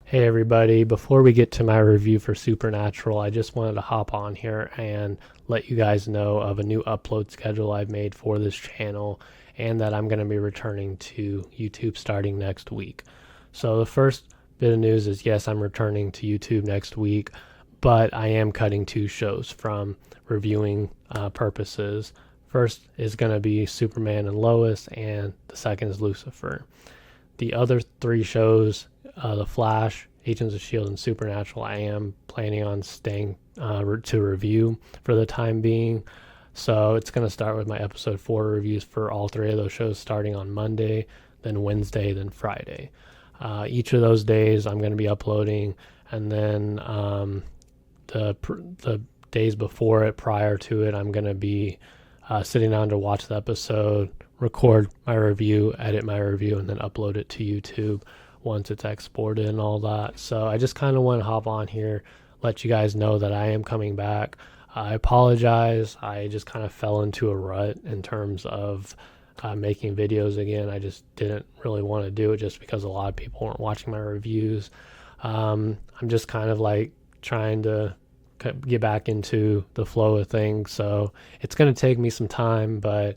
Hey everybody, before we get to my review for Supernatural, I just wanted to hop on here and let you guys know of a new upload schedule I've made for this channel and that I'm going to be returning to YouTube starting next week. So the first bit of news is yes, I'm returning to YouTube next week, but I am cutting two shows from reviewing purposes. First is going to be Superman and Lois, and the second is Lucifer. The other three shows, The Flash, Agents of S.H.I.E.L.D., and Supernatural, I am planning on staying to review for the time being. So it's going to start with my episode 4 reviews for all three of those shows starting on Monday, then Wednesday, then Friday. Each of those days I'm going to be uploading, and then the days before it, prior to it, I'm going to be sitting down to watch the episode, record my review, edit my review, and then upload it to YouTube once it's exported and all that. So I just kind of want to hop on here, let you guys know that I am coming back. I apologize. I just kind of fell into a rut in terms of making videos again. I just didn't really want to do it just because a lot of people weren't watching my reviews. I'm just kind of like trying to get back into the flow of things. So it's going to take me some time, but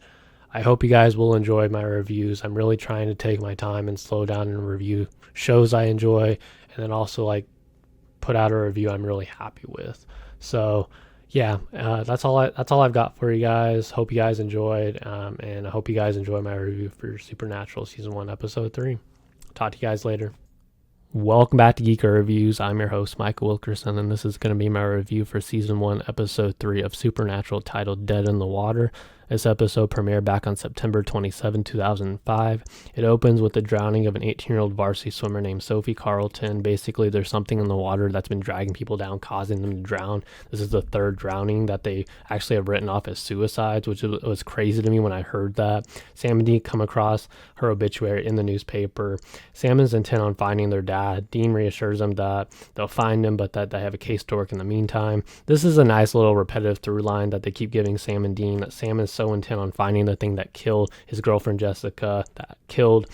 I hope you guys will enjoy my reviews. I'm really trying to take my time and slow down and review shows I enjoy, and then also like put out a review I'm really happy with. So yeah, that's all I've got for you guys. Hope you guys enjoyed, and I hope you guys enjoy my review for Supernatural Season 1, Episode 3. Talk to you guys later. Welcome back to GEEKY Reviews. I'm your host, Michael Wilkerson, and this is going to be my review for Season 1, Episode 3 of Supernatural, titled Dead in the Water. This episode premiered back on September 27, 2005. It opens with the drowning of an 18-year-old varsity swimmer named Sophie Carlton. Basically, there's something in the water that's been dragging people down, causing them to drown. This is the third drowning that they actually have written off as suicides, which was crazy to me when I heard that. Sam and Dean come across her obituary in the newspaper. Sam is intent on finding their dad. Dean reassures them that they'll find him, but that they have a case to work in the meantime. This is a nice little repetitive through line that they keep giving Sam and Dean, that Sam is so intent on finding the thing that killed his girlfriend Jessica, that killed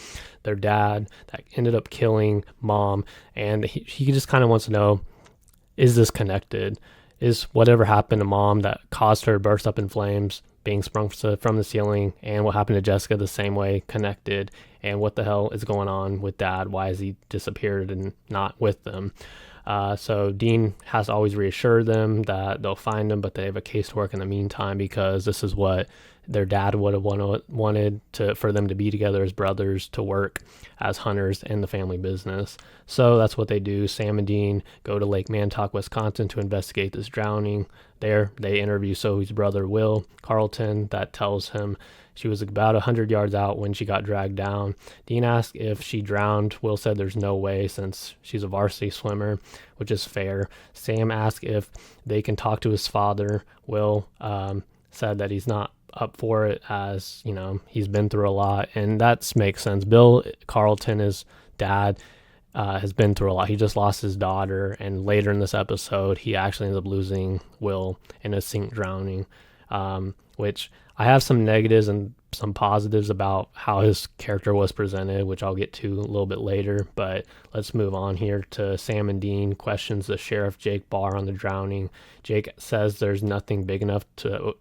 their dad, that ended up killing mom, and he just kind of wants to know, is this connected? Is whatever happened to mom that caused her to burst up in flames, being sprung from the ceiling, and what happened to Jessica the same way, connected? And what the hell is going on with dad? Why has he disappeared and not with them? So Dean has always reassured them that they'll find him, but they have a case to work in the meantime, because this is what their dad would have wanted for them to be together as brothers, to work as hunters in the family business. So that's what they do. Sam and Dean go to Lake Mantoc, Wisconsin to investigate this drowning. There, they interview Sophie's brother, Will Carlton, that tells him she was about 100 yards out when she got dragged down. Dean asked if she drowned. Will said there's no way, since she's a varsity swimmer, which is fair. Sam asked if they can talk to his father. Will said that he's not up for it, as you know, he's been through a lot, and that makes sense. Bill Carlton, his dad, has been through a lot. He just lost his daughter, and later in this episode he actually ends up losing Will in a sink drowning, which I have some negatives and some positives about how his character was presented, which I'll get to a little bit later. But let's move on here to Sam and Dean questions the sheriff, Jake Barr, on the drowning. Jake says there's nothing big enough to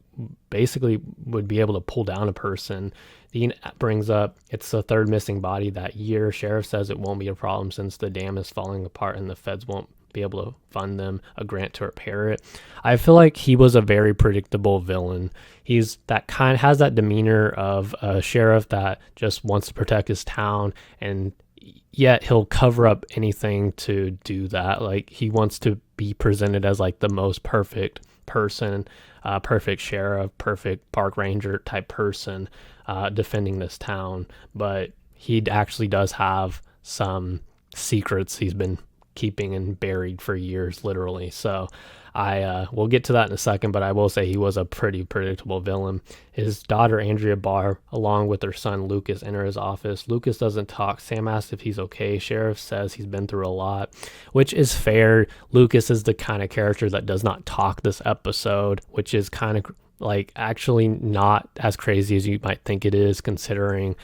basically would be able to pull down a person. Dean brings up it's the third missing body that year. Sheriff says it won't be a problem since the dam is falling apart and the feds won't be able to fund them a grant to repair it. I feel like he was a very predictable villain. He's that kind, has that demeanor of a sheriff that just wants to protect his town, and yet he'll cover up anything to do that. Like, he wants to be presented as like the most perfect person, perfect sheriff, perfect park ranger type person, defending this town. But he actually does have some secrets he's been keeping and buried for years, literally. So I will get to that in a second, but I will say he was a pretty predictable villain. His daughter, Andrea Barr, along with her son, Lucas, enter his office. Lucas doesn't talk. Sam asks if he's okay. Sheriff says he's been through a lot, which is fair. Lucas is the kind of character that does not talk this episode, which is kind of like actually not as crazy as you might think it is, considering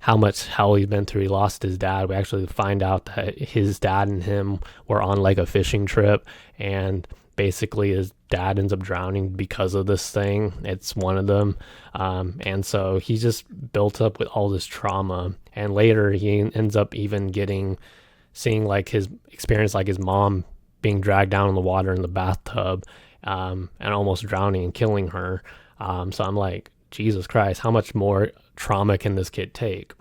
how much hell he's been through. He lost his dad. We actually find out that his dad and him were on like a fishing trip, and basically his dad ends up drowning because of this thing. It's one of them. And so he's just built up with all this trauma. And later he ends up even seeing like his experience, like his mom being dragged down in the water in the bathtub, and almost drowning and killing her. So I'm like, Jesus Christ, how much more trauma can this kid take?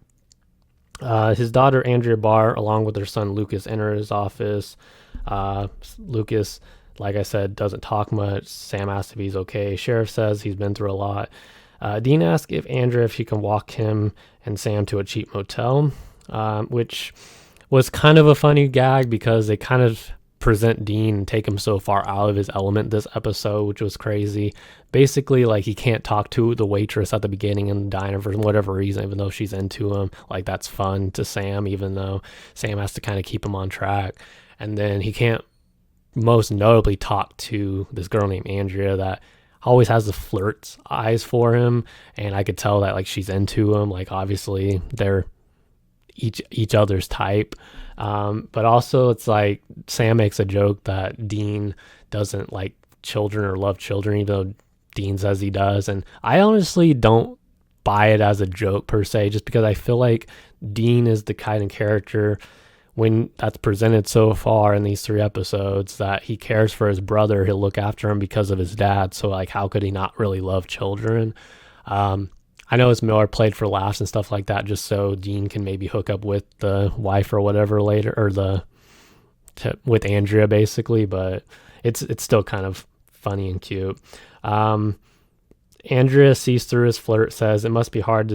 His daughter, Andrea Barr, along with her son, Lucas, enter his office. Lucas, like I said, doesn't talk much. Sam asks if he's okay. Sheriff says he's been through a lot. Dean asks if she can walk him and Sam to a cheap motel, which was kind of a funny gag because they kind of present Dean and take him so far out of his element this episode, which was crazy. Basically, like, he can't talk to the waitress at the beginning in the diner for whatever reason, even though she's into him. Like, that's fun to Sam, even though Sam has to kind of keep him on track. And then he can't most notably talk to this girl named Andrea that always has the flirt's eyes for him, and I could tell that like she's into him. Like, obviously they're each other's type, but also it's like Sam makes a joke that Dean doesn't like children or love children, even though Dean says he does. And I honestly don't buy it as a joke per se, just because I feel like Dean is the kind of character, when that's presented so far in these 3 episodes, that he cares for his brother, he'll look after him because of his dad. So like, how could he not really love children? I know it's more played for laughs and stuff like that, just so Dean can maybe hook up with the wife or whatever later, or with Andrea basically, but it's still kind of funny and cute. Andrea sees through his flirt, says it must be hard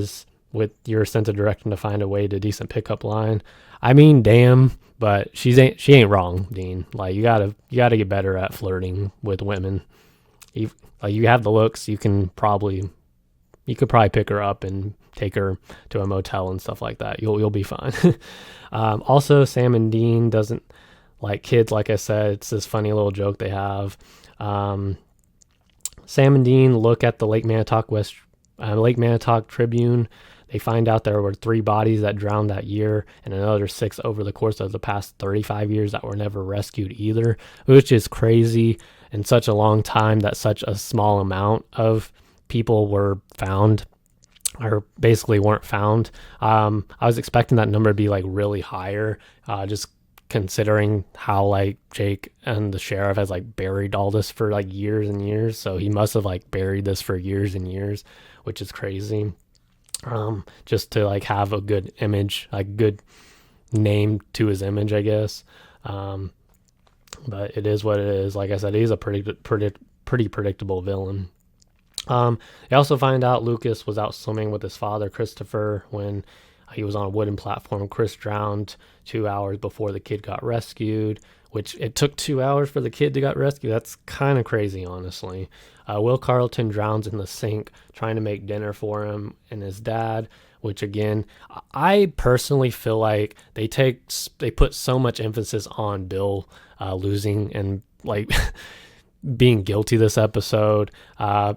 with your sense of direction to find a way to decent pickup line. I mean, damn, but she ain't wrong, Dean. Like, you gotta get better at flirting with women. You have the looks. You could probably pick her up and take her to a motel and stuff like that. You'll be fine. Also, Sam and Dean doesn't like kids. Like I said, it's this funny little joke they have. Sam and Dean look at the Lake Manitowoc Tribune. They find out there were 3 bodies that drowned that year, and another 6 over the course of the past 35 years that were never rescued either, which is crazy in such a long time that such a small amount of people were found, or basically weren't found. I was expecting that number to be like really higher, just considering how like Jake and the sheriff has like buried all this for like years and years. So he must have like buried this for years and years, which is crazy. Just to like have a good image, like good name to his image, I guess. But it is what it is. Like I said, he's a pretty predictable villain. They also find out Lucas was out swimming with his father, Christopher, when he was on a wooden platform. Chris drowned 2 hours before the kid got rescued, which it took 2 hours for the kid to get rescued. That's kind of crazy, honestly. Will Carlton drowns in the sink trying to make dinner for him and his dad, which again, I personally feel like they put so much emphasis on Bill losing and like being guilty this episode.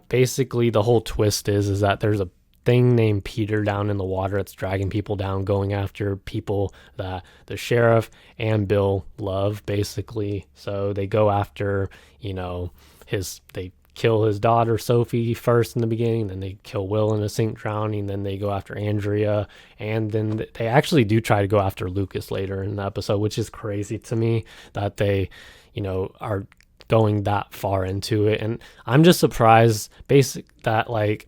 Basically, the whole twist is that there's a thing named Peter down in the water that's dragging people down, going after people that the sheriff and Bill love, basically. So they go after, they kill his daughter Sophie first in the beginning, then they kill Will in a sink drowning, then they go after Andrea, and then they actually do try to go after Lucas later in the episode, which is crazy to me that they, are going that far into it. And I'm just surprised that like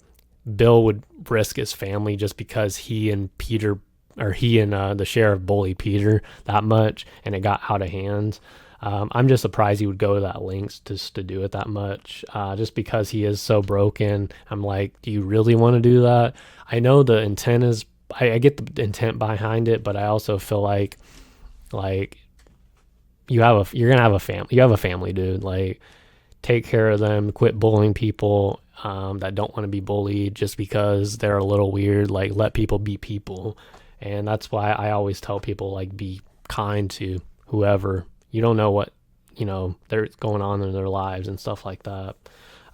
Bill would risk his family just because he and the sheriff bullied Peter that much and it got out of hand. I'm just surprised he would go to that lengths just to do it that much, just because he is so broken. I'm like, do you really want to do that? I know the intent is, I get the intent behind it, but I also feel like you're gonna have a family. You have a family, dude. Like, take care of them. Quit bullying people that don't want to be bullied just because they're a little weird. Like, let people be people. And that's why I always tell people, like, be kind to whoever. You don't know what, they're going on in their lives and stuff like that.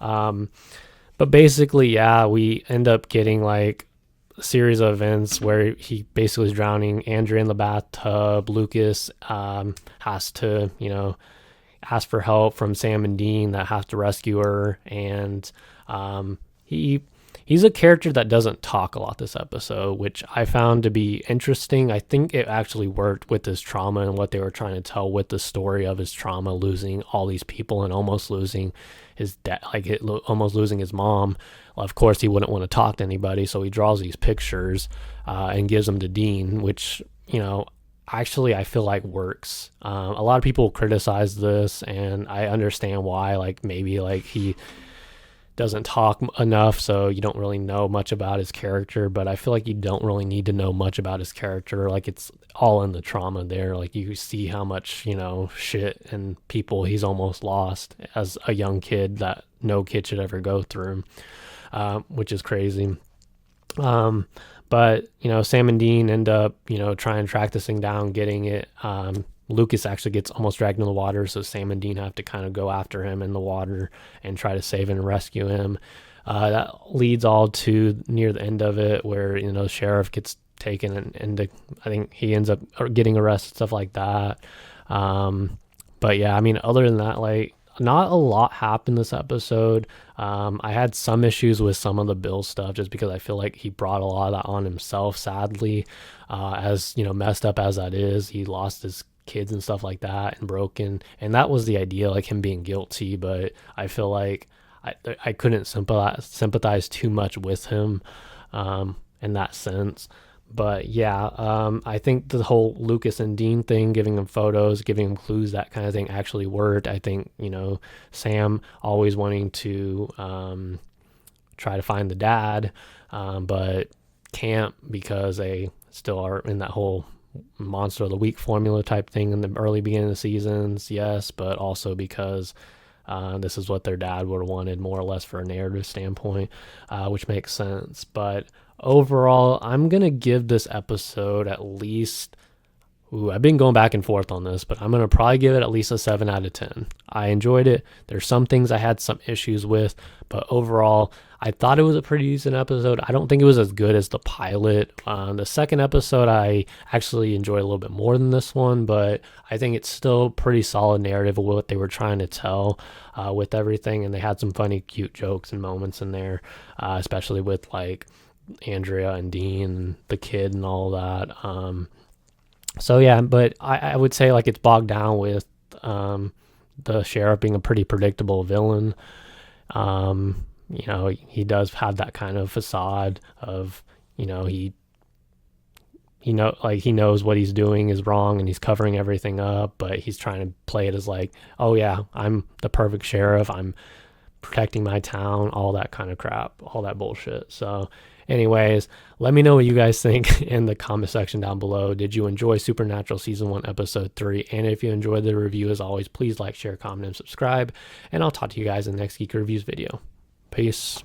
But basically, yeah, we end up getting like series of events where he basically is drowning Andrea in the bathtub. Lucas has to, ask for help from Sam and Dean that have to rescue her. And he's a character that doesn't talk a lot this episode, which I found to be interesting. I think it actually worked with his trauma and what they were trying to tell with the story of his trauma, losing all these people and almost losing his dad, almost losing his mom. Of course, he wouldn't want to talk to anybody, so he draws these pictures and gives them to Dean, which, actually I feel like works. A lot of people criticize this, and I understand why. Maybe he doesn't talk enough, so you don't really know much about his character, but I feel like you don't really need to know much about his character. It's all in the trauma there. You see how much, shit and people he's almost lost as a young kid that no kid should ever go through, which is crazy. But, Sam and Dean end up, trying to track this thing down, getting it. Lucas actually gets almost dragged in the water, so Sam and Dean have to kind of go after him in the water and try to save and rescue him. That leads all to near the end of it where, the sheriff gets taken and I think he ends up getting arrested, stuff like that. But yeah, other than that, not a lot happened this episode. I had some issues with some of the Bill stuff just because I feel like he brought a lot of that on himself, sadly. As, messed up as that is, he lost his kids and stuff like that and broken, and that was the idea, him being guilty, but I feel like I couldn't sympathize too much with him in that sense. But yeah, I think the whole Lucas and Dean thing, giving him photos, giving him clues, that kind of thing actually worked. I think, Sam always wanting to try to find the dad, but can't because they still are in that whole monster of the week formula type thing in the early beginning of the seasons, yes, but also because this is what their dad would have wanted more or less for a narrative standpoint, which makes sense. But overall, I'm going to give this episode at least, I've been going back and forth on this, but I'm going to probably give it at least a 7 out of 10. I enjoyed it. There's some things I had some issues with, but overall, I thought it was a pretty decent episode. I don't think it was as good as the pilot. The second episode, I actually enjoyed a little bit more than this one, but I think it's still pretty solid narrative of what they were trying to tell with everything, and they had some funny, cute jokes and moments in there, especially with Andrea and Dean and the kid and all that. So yeah, but I would say it's bogged down with the sheriff being a pretty predictable villain. He does have that kind of facade of, he knows what he's doing is wrong and he's covering everything up, but he's trying to play it as oh yeah, I'm the perfect sheriff, I'm protecting my town, all that kind of crap, all that bullshit. So anyways, let me know what you guys think in the comment section down below. Did you enjoy Supernatural Season 1, Episode 3? And if you enjoyed the review, as always, please like, share, comment, and subscribe. And I'll talk to you guys in the next Geek Reviews video. Peace.